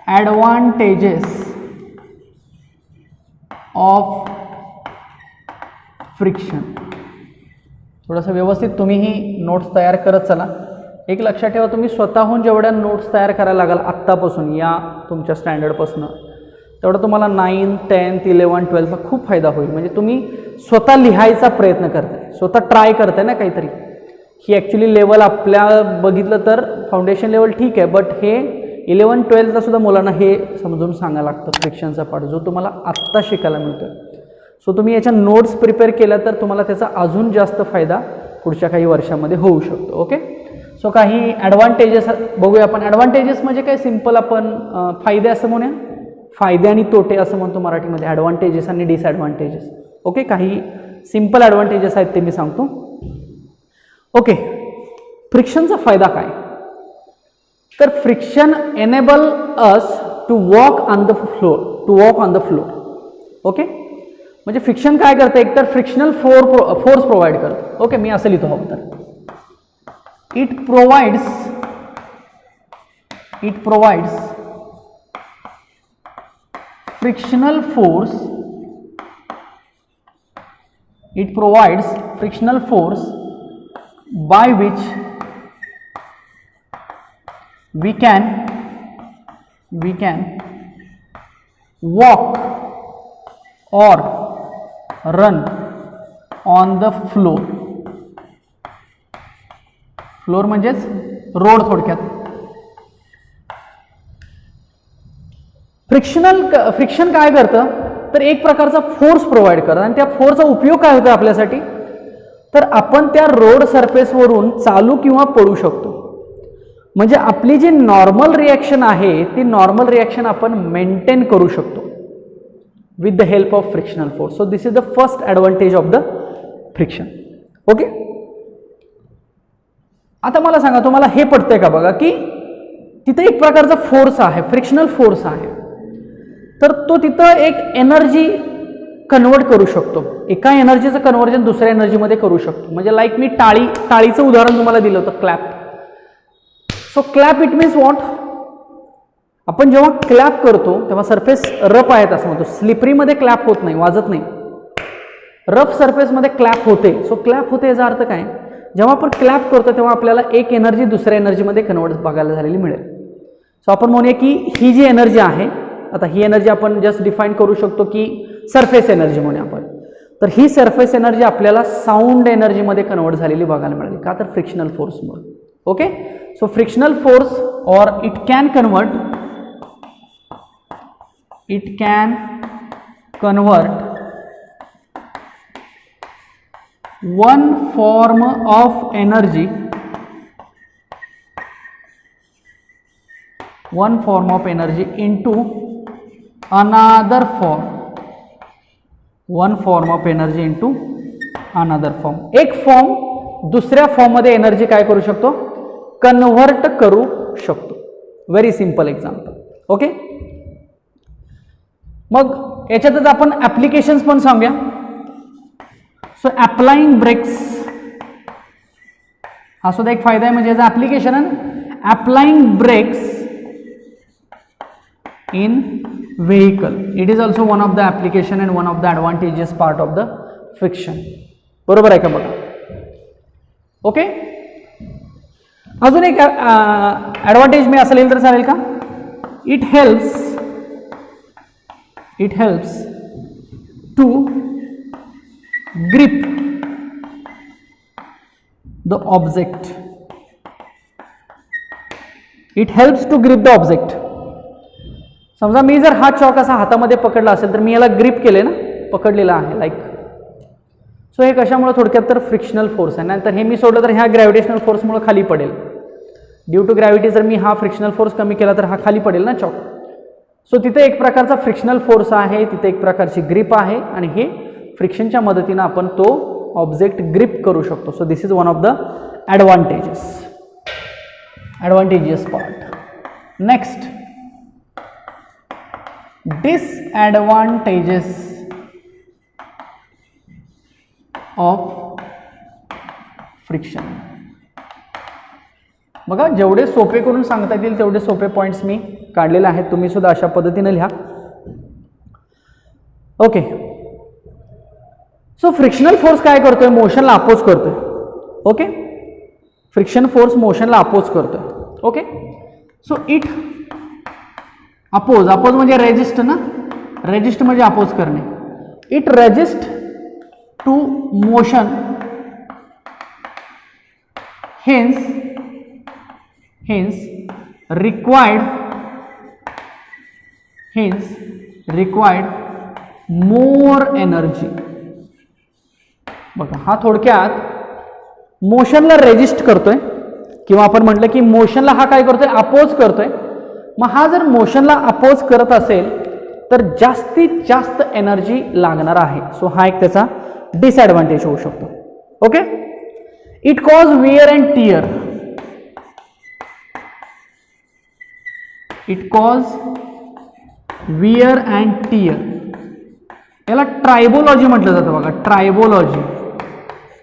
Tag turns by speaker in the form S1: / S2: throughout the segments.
S1: ॲडव्हांटेजेस of friction. थोडंसं व्यवस्थित तुम्हीही नोट्स तयार करत चला. एक लक्षात ठेवा, तुम्ही स्वतःहून जेवढ्या नोट्स तयार करायला लागाल आत्तापासून या तुमच्या स्टँडर्डपासून, तेवढं तुम्हाला 9, 10, 11, 12ला खूप फायदा होईल. म्हणजे तुम्ही स्वतः लिहायचा प्रयत्न करताय, स्वतः ट्राय करताय ना काहीतरी. ही ॲक्च्युली लेवल आपल्या बघितलं तर फाउंडेशन लेवल ठीक आहे, बट हे 11, 12ला सुद्धा मुलांना हे समजून सांगायला लागतं फ्रिक्शनचा पार्ट, जो तुम्हाला आत्ता शिकायला मिळतो. सो तुम्ही याच्या नोट्स प्रिपेअर केल्या तर तुम्हाला त्याचा अजून जास्त फायदा पुढच्या काही वर्षामध्ये होऊ शकतो. ओके, सो काही ॲडव्हांटेजेस बघूया आपण. ॲडव्हांटेजेस म्हणजे काय, सिम्पल आपण फायदे असं म्हणूया, फायदे आणि तोटे असं म्हणतो मराठीमध्ये, ॲडव्हांटेजेस आणि डिसॲडव्हांटेजेस. ओके, काही सिम्पल ॲडव्हांटेजेस आहेत ते मी सांगतो. ओके, फ्रिक्शनचा फायदा काय, तर friction enable us to walk on the floor. Okay, म्हणजे फ्रिक्शन काय करतं, एक तर फ्रिक्शनल फोर्स प्रोव्हाइड करतं. ओके, मी असं लिहितो हवं तर, it provides frictional force by which we can walk or run on the floor. Floor म्हणजेच रोड थोडक्यात. फ्रिक्शन काय करतं, तर एक प्रकारचा फोर्स प्रोव्हाइड करतं, आणि त्या फोर्सचा उपयोग काय होतो आपल्यासाठी, तर आपण त्या रोड सरफेसवरून चालू किंवा पडू शकतो. म्हणजे आपली जी नॉर्मल रिॲक्शन आहे ती नॉर्मल रिॲक्शन आपण मेंटेन करू शकतो with the help of frictional force. So this is the first advantage of the friction. Okay, आता मला सांगा, तुम्हाला हे पटतंय का बघा, की तिथे एक प्रकारचा फोर्स आहे, फ्रिक्शनल फोर्स आहे, तर तो तिथं एक एनर्जी कन्वर्ट करू शकतो. एका एनर्जीचं कन्व्हर्जन दुसऱ्या एनर्जीमध्ये करू शकतो. म्हणजे लाईक मी टाळीचं उदाहरण तुम्हाला दिलं होतं, clap. So clap it means what, आपण जेव्हा क्लॅप करतो तेव्हा सरफेस रफ आहेत असं म्हणतो. स्लिपरीमध्ये क्लॅप होत नाही, वाजत नाही. रफ सरफेसमध्ये क्लॅप होते. सो क्लॅप होते याचा अर्थ काय, जेव्हा आपण क्लॅप करतो तेव्हा आपल्याला एक एनर्जी दुसऱ्या एनर्जीमध्ये कन्वर्ट बघायला झालेली मिळेल. सो आपण म्हणूया की ही जी एनर्जी आहे, आता ही एनर्जी आपण जस्ट डिफाईन करू शकतो की सरफेस एनर्जी म्हणूया आपण. तर ही सरफेस एनर्जी आपल्याला साऊंड एनर्जीमध्ये कन्वर्ट झालेली बघायला मिळाली. का, तर फ्रिक्शनल फोर्समुळे. ओके, सो फ्रिक्शनल फोर्स और it can convert one form of energy into another form. एक फॉर्म दुसऱ्या फॉर्म मध्ये एनर्जी काय करू शकतो, कन्व्हर्ट करू शकतो. Very simple example. ओके, मग याच्यातच आपण ऍप्लिकेशन्स पण सांगूया. सो अप्लाइंग ब्रेक्स हा सुद्धा एक फायदा आहे. म्हणजे याचा ऍप्लिकेशन आहे, applying brakes in vehicle. It is also one of the application and one of the advantages part of the friction. बरोबर आहे का बघा. ओके, अजून एक ॲडव्हांटेज मी असं लिहिलं तर चालेल का, it helps to grip the object. It helps to grip the object. समजा मी जर हा चॉक असा हातामध्ये पकडला असेल तर मी याला ग्रिप केले ना, पकडलेला आहे लाईक. सो हे कशामुळे, थोडक्यात तर फ्रिक्शनल फोर्स आहे. नाहीतर हे मी सोडलं तर ह्या ग्रॅव्हिटेशनल फोर्समुळे खाली पडेल. ड्यू टू ग्रॅव्हिटी जर मी हा फ्रिक्शनल फोर्स कमी केला तर हा खाली पडेल ना चॉक. सो तिथे एक प्रकारचा फ्रिक्शनल फोर्स आहे, तिथे एक प्रकारची ग्रिप आहे, आणि हे फ्रिक्शनच्या मदतीने आपण तो ऑब्जेक्ट ग्रिप करू शकतो. So this is one of the advantages part. Next, disadvantages of friction. बघा, जेवढे सोपे करून सांगता येतील तेवढे सोपे पॉईंट्स मी काढलेला आहे, तुम्ही सुद्धा अशा पद्धतीने लिहा. ओके. सो फ्रिक्शनल फोर्स काय करतोय, मोशनला अपोज करतोय. ओके, फ्रिक्शन फोर्स मोशनला अपोज करतोय. ओके, सो इट अपोज म्हणजे रेजिस्ट ना, रेजिस्ट म्हणजे अपोज करणे. It resist to motion, hence required more energy. बघा, हा थोडक्यात मोशनला रेजिस्ट करतोय, किंवा आपण म्हटलं की मोशनला हा काय करतोय, अपोज करतोय. मग हा जर मोशनला अपोज करत असेल तर जास्तीत जास्त एनर्जी लागणार आहे. सो हा एक त्याचा डिसएडव्हान्टेज होऊ शकतो. Okay, it cause wear and tear. It cause wear and tear. याला ट्रायबोलॉजी म्हटलं जातं बघा, ट्रायबोलॉजी.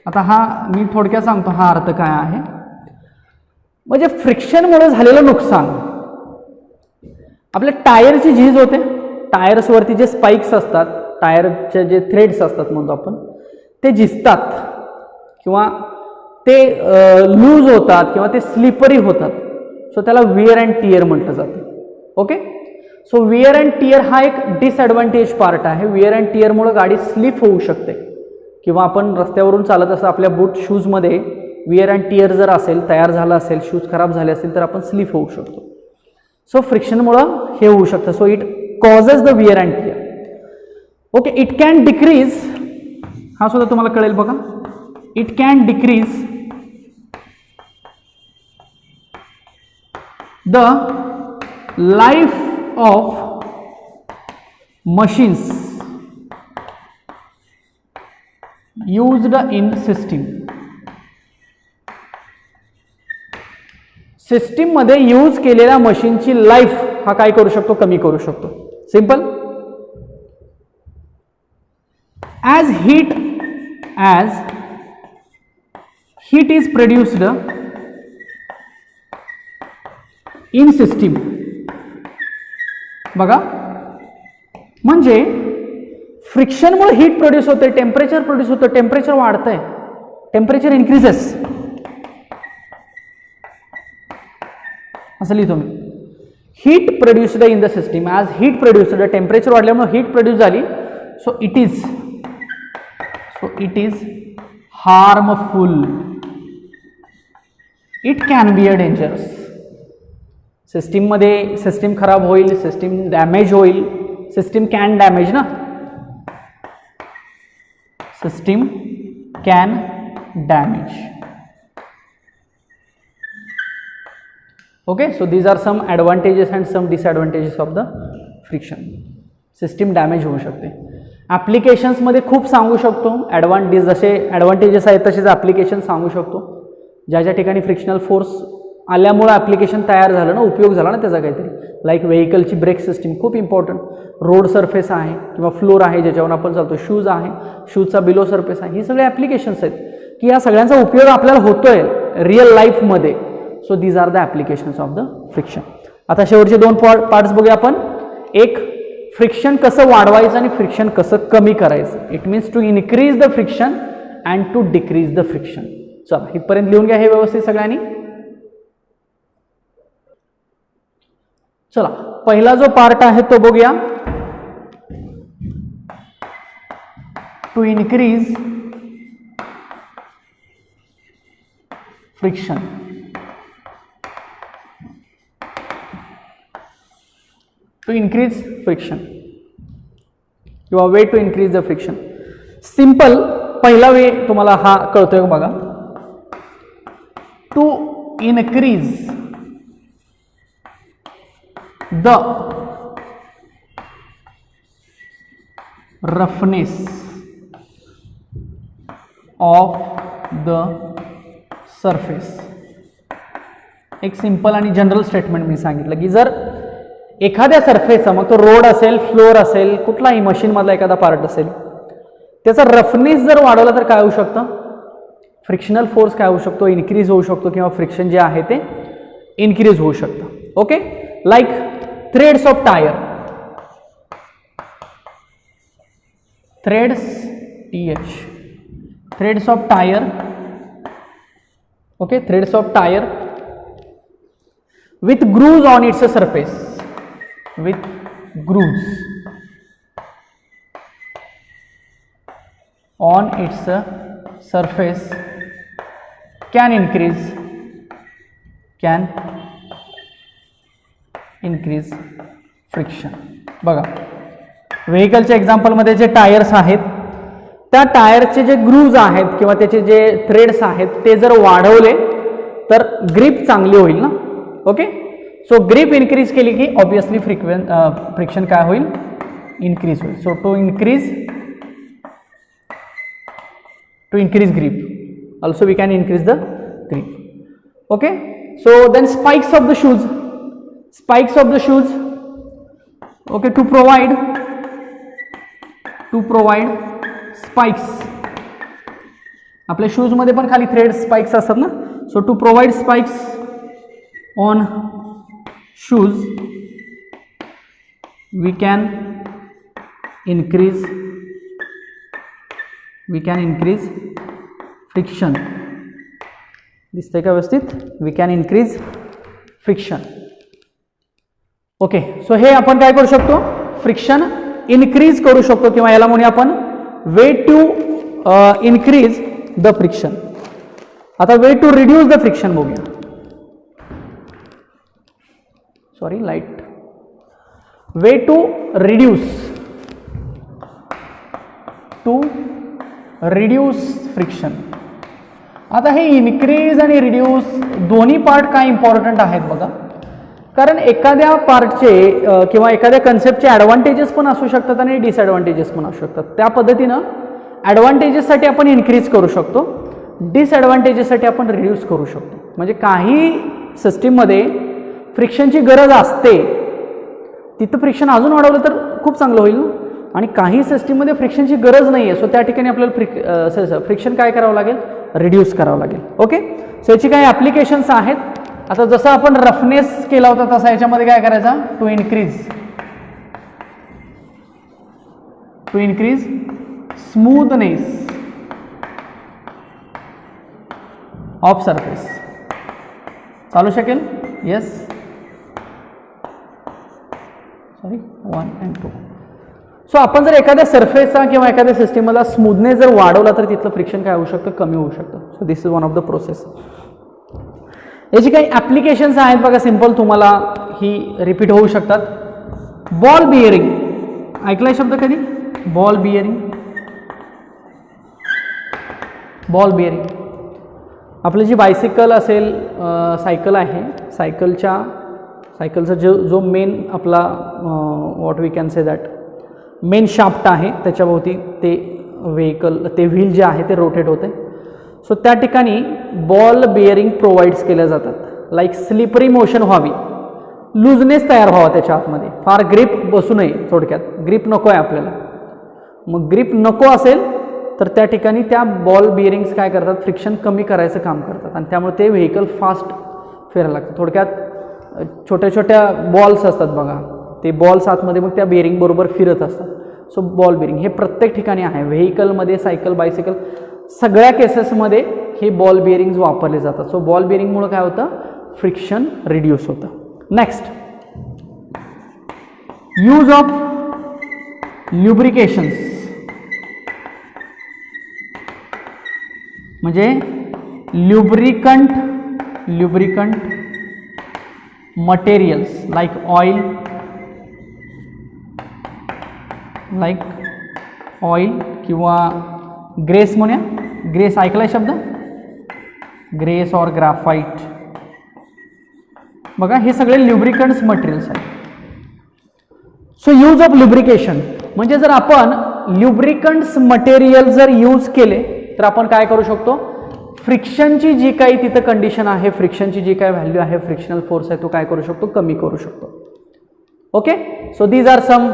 S1: आता हा मी थोडक्यात सांगतो हा अर्थ काय आहे. म्हणजे फ्रिक्शनमुळे झालेलं नुकसान. आपल्या टायरची झीज होते, टायर्सवरती जे स्पाइक्स असतात, टायरचे जे थ्रेड्स असतात म्हणतो आपण, ते झिजतात किंवा ते लूज होतात किंवा ते स्लिपरी होतात. सो त्याला वियर अँड टियर म्हटलं जातं. Okay, so wear and tear हा एक डिसएडव्हान्टेज पार्ट आहे. वियर अँड टियरमुळे गाडी स्लिप होऊ शकते, किंवा आपण रस्त्यावरून चालत असं आपल्या बूट शूजमध्ये वियर अँड टियर जर असेल, तयार झाला असेल, शूज खराब झाले असेल तर आपण स्लिप होऊ शकतो. सो फ्रिक्शनमुळं हे होऊ शकतं. So it causes the wear and tear. Okay, it can decrease, हा सुद्धा तुम्हाला कळेल बघा. It can decrease the life of machines used in system. System मध्ये यूज केलेल्या मशीनची लाईफ हा काय करू शकतो, कमी करू शकतो. Simple. as heat is produced in system. बघा, म्हणजे फ्रिक्शनमुळे हीट प्रोड्यूस होते, टेम्परेचर प्रोड्यूस होतं, टेम्परेचर वाढतंय, टेम्परेचर इन्क्रीजेस, असं लिहितो मी. Heat produced in the system, as heat produced, temperature वाढल्यामुळे हीट प्रोड्यूस झाली. So it is harmful. It can be a dangerous. सिस्टीममध्ये सिस्टीम खराब होईल, सिस्टीम डॅमेज होईल. सिस्टीम कॅन डॅमेज ना, system can damage. Okay, so these are some advantages and some disadvantages of the friction. System damage होऊ शकते. Applications मध्ये खूप सांगू शकतो. जसे ॲडव्हान्टेजेस आहेत तसेच ॲप्लिकेशन सांगू शकतो. ज्या ज्या ठिकाणी फ्रिक्शनल फोर्स आल्यामुळे ॲप्लिकेशन तयार झालं ना, उपयोग झाला ना त्याचा काहीतरी. लाईक व्हेकलची ब्रेक सिस्टीम खूप इम्पॉर्टंट. रोड सरफेस आहे किंवा फ्लोर आहे ज्याच्यावर आपण चालतो, शूज आहे, शूजचा बिलो सरफेस आहे, ही सगळे ॲप्लिकेशन्स आहेत की या सगळ्यांचा उपयोग आपल्याला होतोय रिअल लाईफमध्ये. So these are the applications of the friction. आता शेवटचे दोन पार्ट्स बघूया आपण. एक, फ्रिक्शन कसं वाढवायचं आणि फ्रिक्शन कसं कमी करायचं. It means to increase the friction and to decrease the friction. चला इथपर्यंत लिहून घ्या हे व्यवस्थित सगळ्यांनी. चला पहिला जो पार्ट आहे तो बघूया. To increase friction. To increase friction किंवा way to increase the friction. Simple पहिला वे तुम्हाला हा कळतोय बघा. To increase the roughness of the surface. एक सिंपल आणि जनरल स्टेटमेंट मी सांगितलं की जर एखाद्या सरफेसचा, मग तो रोड असेल, फ्लोअर असेल, कुठलाही मशीनमधला एखादा पार्ट असेल, त्याचा रफनेस जर वाढवला तर काय होऊ शकतं, फ्रिक्शनल फोर्स काय होऊ शकतो, इन्क्रीज होऊ शकतो किंवा फ्रिक्शन जे आहे ते इन्क्रीज होऊ शकतं. Okay, like threads of tyre, threads TH, threads of tire, okay, threads of tire with grooves on its surface, with grooves on its surface can increase friction. बघा व्हेकलच्या एक्झाम्पलमध्ये जे टायर्स आहेत त्या टायरचे जे ग्रूव्ज आहेत किंवा त्याचे जे थ्रेड्स आहेत ते जर वाढवले तर ग्रिप चांगली होईल ना. ओके, सो ग्रिप इन्क्रीज केली की ऑब्विसली फ्रिक्शन काय होईल, इन्क्रीज होईल. So to increase grip also we can increase the grip. Okay, so then spikes of the shoes, okay, to provide spikes. आपल्या शूज मध्ये पण खाली थ्रेड स्पाइक्स असतात ना. So to provide spikes on shoes we can increase friction. दिसतंय का व्यवस्थित? We can increase friction. Okay, so हे आपण काय करू शकतो, फ्रिक्शन इन्क्रीज करू शकतो किंवा याला म्हणूया आपण way to increase the friction. आता way to reduce the friction बघूया. Sorry, light. Way to reduce friction. आता हे इन्क्रीज आणि रिड्यूस दोन्ही पार्ट काय इम्पॉर्टंट आहेत बघा. कारण एखाद्या पार्टचे किंवा एखाद्या कन्सेप्टचे ॲडव्हान्टेजेस पण असू शकतात आणि डिसॲडव्हान्टेजेस पण असू शकतात. त्या पद्धतीनं ॲडव्हान्टेजेससाठी आपण इन्क्रीज करू शकतो, डिसॲडव्हान्टेजेससाठी आपण रिड्यूस करू शकतो. म्हणजे काही सिस्टीममध्ये फ्रिक्शनची गरज असते, तिथं फ्रिक्शन अजून वाढवलं तर खूप चांगलं होईल ना. आणि काही सिस्टीममध्ये फ्रिक्शनची गरज नाही आहे, सो त्या ठिकाणी आपल्याला फ्रिक्शन काय करावं लागेल, रिड्यूस करावं लागेल. ओके, सो याची काही ॲप्लिकेशन्स आहेत. आता जसं आपण रफनेस केला होता तसा याच्यामध्ये काय करायचा, to increase smoothness of surface. चालू शकेल? Yes, sorry, 1 and 2. सो आपण जर एखाद्या सरफेसचा किंवा एखाद्या सिस्टीमला स्मूथनेस जर वाढवला तर तिथलं फ्रिक्शन काय होऊ शकतं, कमी होऊ शकतं. So this is one of the process. याची काही ॲप्लिकेशन्स आहेत बघा, सिंपल तुम्हाला ही रिपीट होऊ शकतात. बॉल बिअरिंग, ऐकलाय शब्द कधी? Ball bearing. आपली जी बायसिकल असेल, सायकल आहे, सायकलचा जो मेन आपला what we can say that main shaft आहे त्याच्याभोवती ते व्हील जे आहे ते रोटेट होते. सो त्या ठिकाणी बॉल बिअरिंग प्रोव्हाइड्स केल्या जातात. लाईक स्लिपरी मोशन व्हावी, लूजनेस तयार व्हावा त्याच्या आतमध्ये, फार ग्रिप बसू नये. थोडक्यात ग्रिप नको आहे आपल्याला. मग ग्रिप नको असेल तर त्या ठिकाणी त्या बॉल बिअरिंग्स काय करतात, फ्रिक्शन कमी करायचं काम करतात आणि त्यामुळे ते व्हेकल फास्ट फिरायला लागतं. थोडक्यात छोट्या छोट्या बॉल्स असतात बघा, ते बॉल्स आतमध्ये मग त्या बिअरिंग बरोबर फिरत असतात. सो बॉल बिअरिंग हे प्रत्येक ठिकाणी आहे, व्हेकलमध्ये, सायकल, बायसिकल, सगळ्या केसेसमध्ये हे बॉल बिअरिंग्स वापरले जातात. सो बॉल बिअरिंगमुळे काय होतं, फ्रिक्शन रिड्यूस होतं. नेक्स्ट, यूज ऑफ ल्युब्रिकेशन्स, म्हणजे ल्युब्रिकंट मटेरियल्स लाईक ऑइल किंवा ग्रेस म्हणूया. ग्रेस ऐकलाय शब्द, ग्रेस और ग्राफाइट. बघा हे सगळे ल्युब्रिकंट्स मटेरियल्स आहेत. सो यूज ऑफ ल्युब्रिकेशन म्हणजे जर आपण ल्युब्रिकंट्स मटेरियल जर यूज केले तर आपण काय करू शकतो, फ्रिक्शनची जी काही तिथं कंडिशन आहे, फ्रिक्शनची जी काही व्हॅल्यू आहे, फ्रिक्शनल फोर्स आहे तो काय करू शकतो, कमी करू शकतो. Okay, so these are some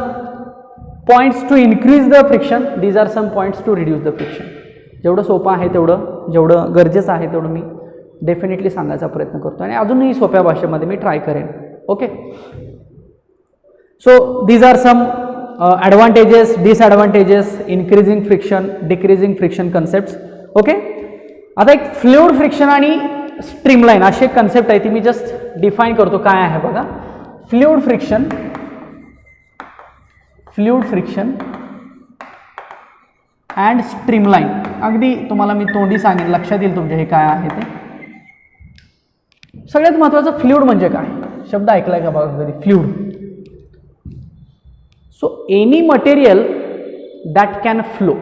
S1: points to increase the friction, these are some points to reduce the friction. जेवढं सोपं आहे जेवढं गरजेचं आहे तेवढं मी डेफिनेटली सांगायचा प्रयत्न करतो आणि अजूनही सोप्या भाषेमध्ये मी ट्राय करेन. Okay, so these are some advantages, disadvantages, increasing friction, decreasing friction concept. Okay, आता एक फ्लुइड फ्रिक्शन आणि स्ट्रीमलाईन अशी एक कन्सेप्ट आहे ती मी जस्ट डिफाईन करतो काय आहे बघा. Fluid friction and streamline. अगदी तुम्हाला मी तोंडी सांगेन, लक्षात येईल तुमच्या हे काय आहे ते. सगळ्यात महत्त्वाचं फ्लुइड म्हणजे काय, शब्द ऐकलाय का बघा कधी, fluid. So any material that can flow.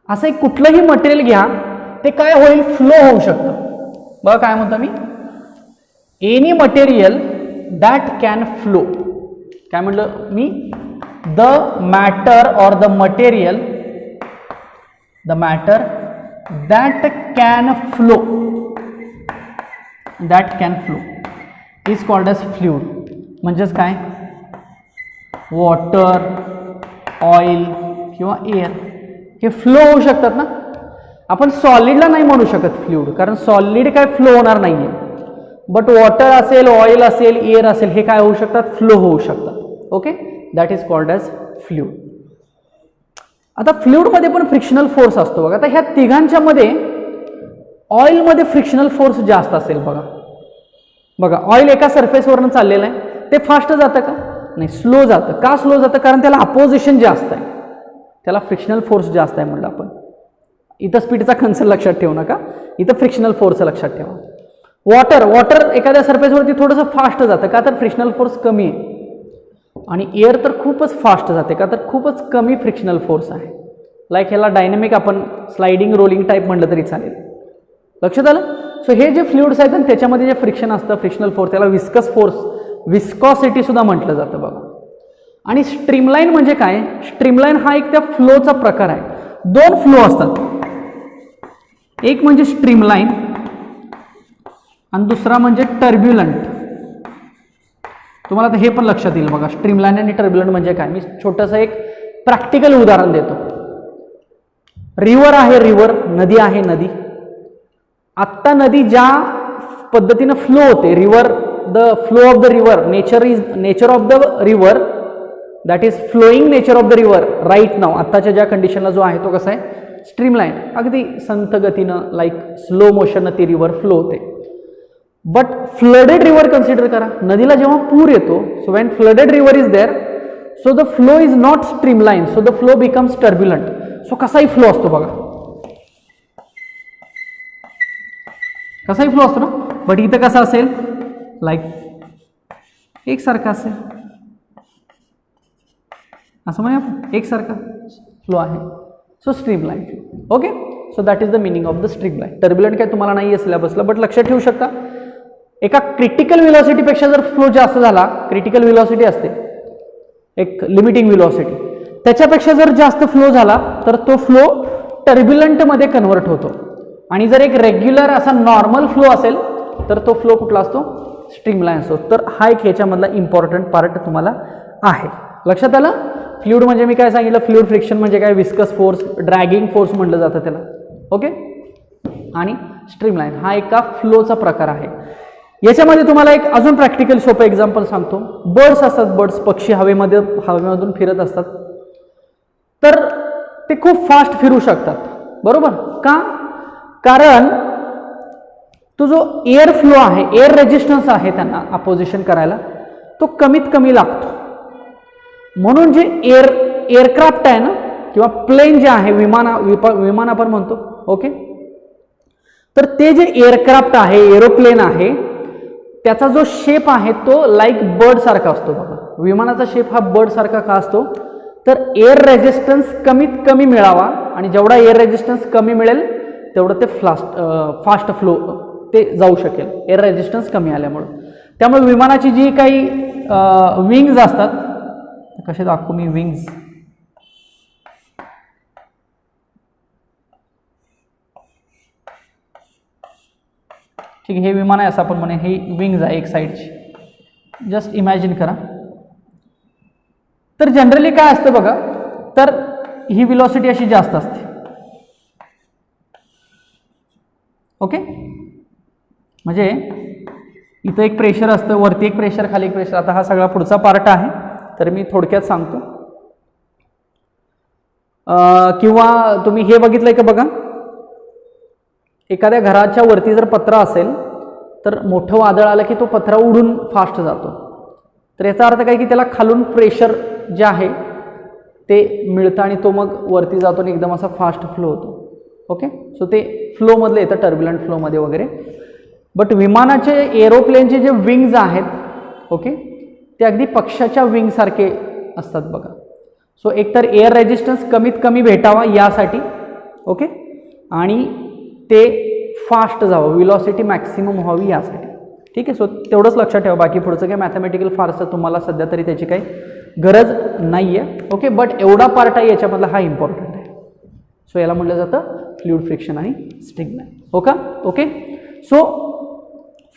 S1: असं एक कुठलंही मटेरियल घ्या, ते काय होईल, फ्लो होऊ शकतं. बघा काय म्हणतो मी, any material that can flow. काय म्हटलं मी, the matter or the material, the matter that can flow, that can flow is called as fluid. म्हणजेच काय, वॉटर, ऑइल किंवा एअर हे फ्लो होऊ शकतात ना. आपण सॉलिडला नाही म्हणू शकत फ्लुइड, कारण सॉलिड काय फ्लो होणार नाही आहे. बट वॉटर असेल, ऑइल असेल, एअर असेल, हे काय होऊ शकतात, फ्लो होऊ शकतात. Okay, that is called as fluid. आता फ्लुइडमध्ये पण फ्रिक्शनल फोर्स असतो बघा. आता ह्या तिघांच्या मध्ये ऑइलमध्ये फ्रिक्शनल फोर्स जास्त असेल बघा. बघा ऑइल एका सरफेसवरनं चाललेलं आहे, ते फास्ट जातं का, नाही, स्लो जातं. का स्लो जातं, कारण त्याला अपोजिशन जास्त आहे, त्याला फ्रिक्शनल फोर्स जास्त आहे म्हणलं आपण. इथं स्पीडचा कन्सेप्ट लक्षात ठेवू नका, इथं फ्रिक्शनल फोर्स लक्षात ठेवा. वॉटर एखाद्या सरफेसवरती थोडंसं फास्ट जातं का, तर फ्रिक्शनल फोर्स कमी आहे. आणि एअर तर खूपच फास्ट जाते का, तर खूपच कमी फ्रिक्शनल फोर्स आहे. लाईक ह्याला डायनेमिक आपण स्लायडिंग रोलिंग टाईप म्हणलं तरी चालेल. लक्षात आलं. सो हे जे फ्लुइड्स आहेत आणि त्याच्यामध्ये जे फ्रिक्शन असतं, फ्रिक्शनल फोर्स, त्याला विस्कस फोर्स, विस्कॉसिटी सुद्धा म्हटलं जातं बघा. आणि स्ट्रीमलाईन म्हणजे काय, स्ट्रीमलाईन हा एक त्या फ्लोचा प्रकार आहे. दोन फ्लो असतात, एक म्हणजे स्ट्रीमलाईन आणि दुसरा म्हणजे टर्ब्युलंट. तुम्हाला आता हे पण लक्षात येईल बघा, स्ट्रीमलाईन आणि टर्ब्युलंट म्हणजे काय. मी छोटंसं एक प्रॅक्टिकल उदाहरण देतो. रिव्हर आहे, रिव्हर, नदी आहे, नदी. आत्ता नदी ज्या पद्धतीनं फ्लो होते, river, the flow of the river, nature of the river, that is flowing nature of the river right now, आत्ताच्या ज्या कंडिशनला जो आहे तो कसा आहे, स्ट्रीमलाईन. अगदी संथ गतीनं, लाईक स्लो मोशननं ती रिव्हर फ्लो होते. बट फ्लडेड रिव्हर कन्सिडर करा, नदीला जेव्हा पूर येतो, so when flooded river is there, so the flow is not streamline, so the flow becomes turbulent. So कसाही फ्लो असतो बघा, कसाही फ्लो असतो ना. बट इथं कसा असेल, लाईक एकसारखा असेल, असं म्हणजे आपण एकसारखा फ्लो आहे. So streamline flow. Okay, so that is the meaning of the streamline. Turbulent काय तुम्हाला नाही आहे सिलेबसला, बट लक्षात ठेवू शकता. एका क्रिटिकल व्हेलॉसिटीपेक्षा जर फ्लो जास्त झाला, क्रिटिकल व्हेलॉसिटी असते एक लिमिटिंग व्हेलॉसिटी, त्याच्यापेक्षा जर जास्त फ्लो झाला तर तो फ्लो टर्ब्युलंटमध्ये कन्वर्ट होतो. आणि जर एक रेग्युलर असा नॉर्मल फ्लो असेल तर तो फ्लो कुठला असतो, स्ट्रीमलाईन असतो. तर हा एक ह्याच्यामधला इम्पॉर्टंट पार्ट तुम्हाला आहे. लक्षात आलं. फ्लुइड म्हणजे मी काय सांगितलं, फ्लुइड फ्रिक्शन म्हणजे काय, विस्कस फोर्स, ड्रॅगिंग फोर्स म्हटलं जातं त्याला. ओके, आणि स्ट्रीमलाईन हा एका फ्लोचा प्रकार आहे. याच्यामध्ये तुम्हाला एक अजून प्रॅक्टिकल सोपं एक्झाम्पल सांगतो. बर्ड्स असतात, बर्ड्स, पक्षी हवेमधून फिरत असतात, तर ते खूप फास्ट फिरू शकतात, बरोबर का, कारण तो जो एअर फ्लो आहे, एअर रेजिस्टन्स आहे त्यांना अपोजिशन करायला, तो कमीत कमी लागतो. म्हणून जे एअरक्राफ्ट आहे ना, किंवा प्लेन जे आहे, विमान आपण म्हणतो. ओके, तर ते जे एअरक्राफ्ट आहे, एरोप्लेन आहे, त्याचा जो शेप आहे तो लाईक बर्ड सारखा असतो बघा. विमानाचा शेप हा बर्ड सारखा का असतो, तर एअर रेजिस्टन्स कमीत कमी मिळावा, आणि जेवढा एअर रेजिस्टन्स कमी मिळेल तेवढं ते फास्ट फ्लो ते जाऊ शकेल, एअर रेजिस्टन्स कमी आल्यामुळे. त्यामुळे विमानाची जी काही विंग्ज असतात, कसे दाखवू मी विंग्ज, ठीक आहे, हे विमान आहे असं आपण म्हणे, ही विंग्ज आहे एक साईडची, जस्ट इमॅजिन करा. तर जनरली काय असतं बघा, तर ही व्हेलॉसिटी अशी जास्त असते. ओके, म्हणजे इथं एक प्रेशर असतं, वरती एक प्रेशर, खाली एक प्रेशर. आता हा सगळा पुढचा पार्ट आहे, तर मी थोडक्यात सांगतो. किंवा तुम्ही हे बघितलंय का बघा, एखाद्या घराच्या वरती जर पत्रा असेल तर मोठं वादळ आलं की तो पत्रा उडून फास्ट जातो. तर याचा अर्थ काय की त्याला खालून प्रेशर जे आहे ते मिळतं आणि तो मग वरती जातो आणि एकदम असा फास्ट फ्लो होतो. ओके, सो ते फ्लोमधलं येतं, टर्ब्युलंट फ्लोमध्ये वगैरे. बट विमानाचे एरोप्लेनचे जे विंग्ज आहेत, ओके, ते अगदी पक्षाच्या विंगसारखे असतात बघा. सो एकतर एअर रेजिस्टन्स कमीत कमी भेटावा यासाठी, ओके, आणि ते फास्ट जावं, विलॉसिटी मॅक्सिमम व्हावी यासाठी. ठीक आहे, सो तेवढंच लक्षात ठेवा. बाकी पुढचं काय मॅथमॅटिकल फारसं तुम्हाला सध्या तरी त्याची काही गरज नाही आहे. ओके, बट एवढा पार्ट आहे याच्यामधला हा इम्पॉर्टंट आहे. सो याला म्हटलं जातं फ्लुइड फ्रिक्शन आणि स्टिग्मॅन. हो का? ओके, सो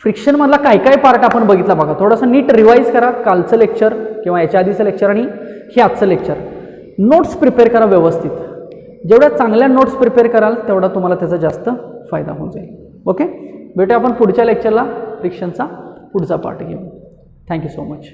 S1: फ्रिक्शनमधला काय काय पार्ट आपण बघितला बघा. थोडंसं नीट रिवाईज करा कालचं लेक्चर किंवा याच्या आधीचं लेक्चर आणि हे आजचं लेक्चर. नोट्स प्रिपेअर करा व्यवस्थित. जेवढ्या चांगल्या नोट्स प्रिपेअर कराल तेवढा तुम्हाला त्याचा जास्त फायदा होऊन जाईल. ओके, भेटूया आपण पुढच्या लेक्चरला फ्रिक्शनचा पुढचा पार्ट घेऊन. Thank you so much.